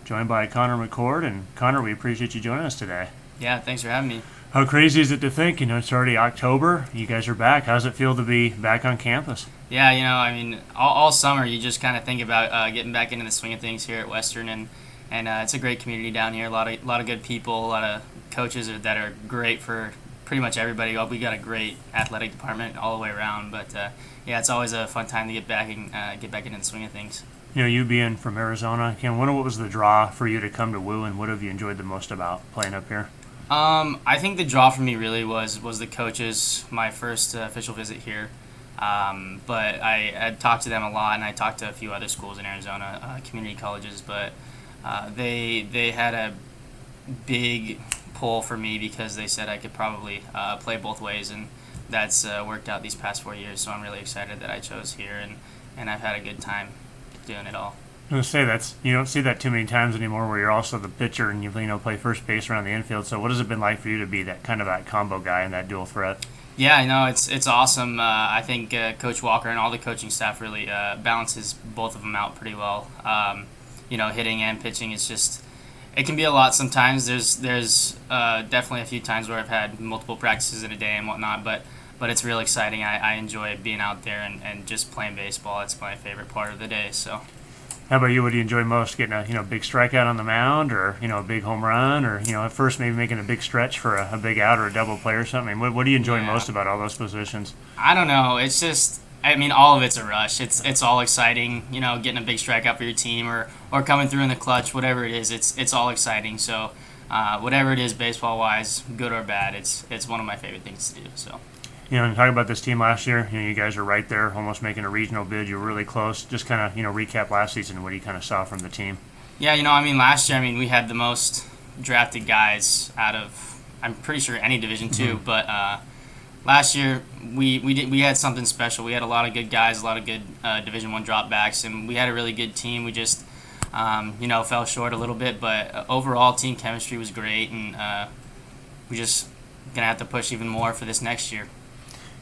joined by Connor McCord. And Connor, we appreciate you joining us today. Yeah, thanks for having me. How crazy is it to think, it's already October, you guys are back. How does it feel to be back on campus? Yeah, all summer you just kind of think about getting back into the swing of things here at Western, and it's a great community down here. A lot of good people, a lot of coaches that are great for pretty much everybody. We got a great athletic department all the way around, but yeah, it's always a fun time to get back into the swing of things. You being from Arizona, what was the draw for you to come to Woo, and what have you enjoyed the most about playing up here? I think the draw for me really was the coaches. My first official visit here, but I had talked to them a lot, and I talked to a few other schools in Arizona, community colleges, but they had a big pull for me because they said I could probably play both ways, and that's worked out these past 4 years. So I'm really excited that I chose here, and I've had a good time doing it all. I was going to say you don't see that too many times anymore, where you're also the pitcher and you play first base around the infield. So what has it been like for you to be that combo guy and that dual threat? Yeah, I know it's awesome. I think Coach Walker and all the coaching staff really balances both of them out pretty well. Hitting and pitching, it can be a lot sometimes. There's definitely a few times where I've had multiple practices in a day and whatnot, but it's real exciting. I enjoy being out there and just playing baseball. It's my favorite part of the day. So. How about you? What do you enjoy most? Getting a big strikeout on the mound, or a big home run, or at first maybe making a big stretch for a big out or a double play or something. What do you enjoy most about all those positions? I don't know. It's just all of it's a rush. It's all exciting. Getting a big strikeout for your team or coming through in the clutch, whatever it is. It's all exciting. So whatever it is, baseball wise, good or bad, it's one of my favorite things to do. So. And talking about this team last year, you guys are right there, almost making a regional bid. You were really close. Just recap last season. What you saw from the team? Yeah, last year, we had the most drafted guys out of, I'm pretty sure, any Division II. Mm-hmm. But last year we had something special. We had a lot of good guys, a lot of good Division I dropbacks, and we had a really good team. We just fell short a little bit, but overall team chemistry was great, and we just gonna have to push even more for this next year.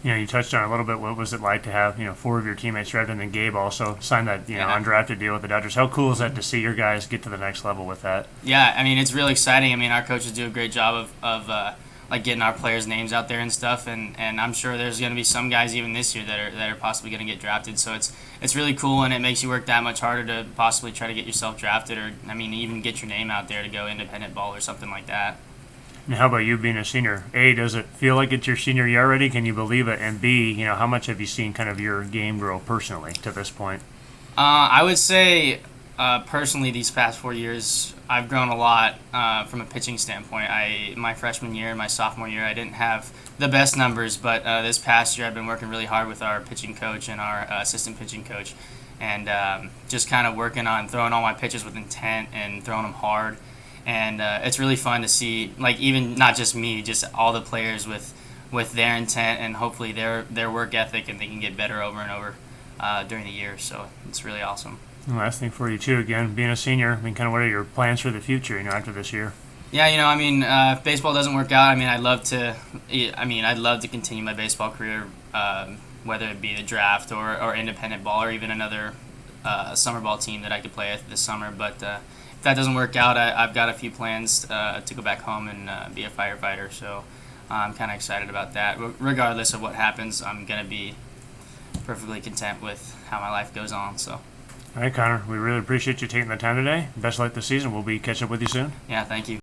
You touched on it a little bit. What was it like to have 4 of your teammates drafted, and then Gabe also signed that undrafted deal with the Dodgers? How cool is that to see your guys get to the next level with that? Yeah, it's really exciting. Our coaches do a great job of getting our players' names out there and stuff, and I'm sure there's going to be some guys even this year that are possibly going to get drafted. So it's really cool, and it makes you work that much harder to possibly try to get yourself drafted, or even get your name out there to go independent ball or something like that. And how about you being a senior? A, does it feel like it's your senior year already? Can you believe it? And B, how much have you seen your game grow personally to this point? I would say personally these past 4 years, I've grown a lot from a pitching standpoint. My freshman year and my sophomore year, I didn't have the best numbers, but this past year I've been working really hard with our pitching coach and our assistant pitching coach, and just working on throwing all my pitches with intent and throwing them hard. And it's really fun to see, even not just me, just all the players with their intent and hopefully their work ethic, and they can get better over and over during the year. So it's really awesome. And last thing for you too, again, being a senior, what are your plans for the future? After this year? Yeah, if baseball doesn't work out, I'd love to continue my baseball career, whether it be the draft or independent ball or even another summer ball team that I could play with this summer. But if that doesn't work out, I've got a few plans to go back home and be a firefighter. So I'm kind of excited about that. Regardless of what happens, I'm going to be perfectly content with how my life goes on. So. All right, Connor, we really appreciate you taking the time today. Best of luck this season. We'll be catching up with you soon. Yeah, thank you.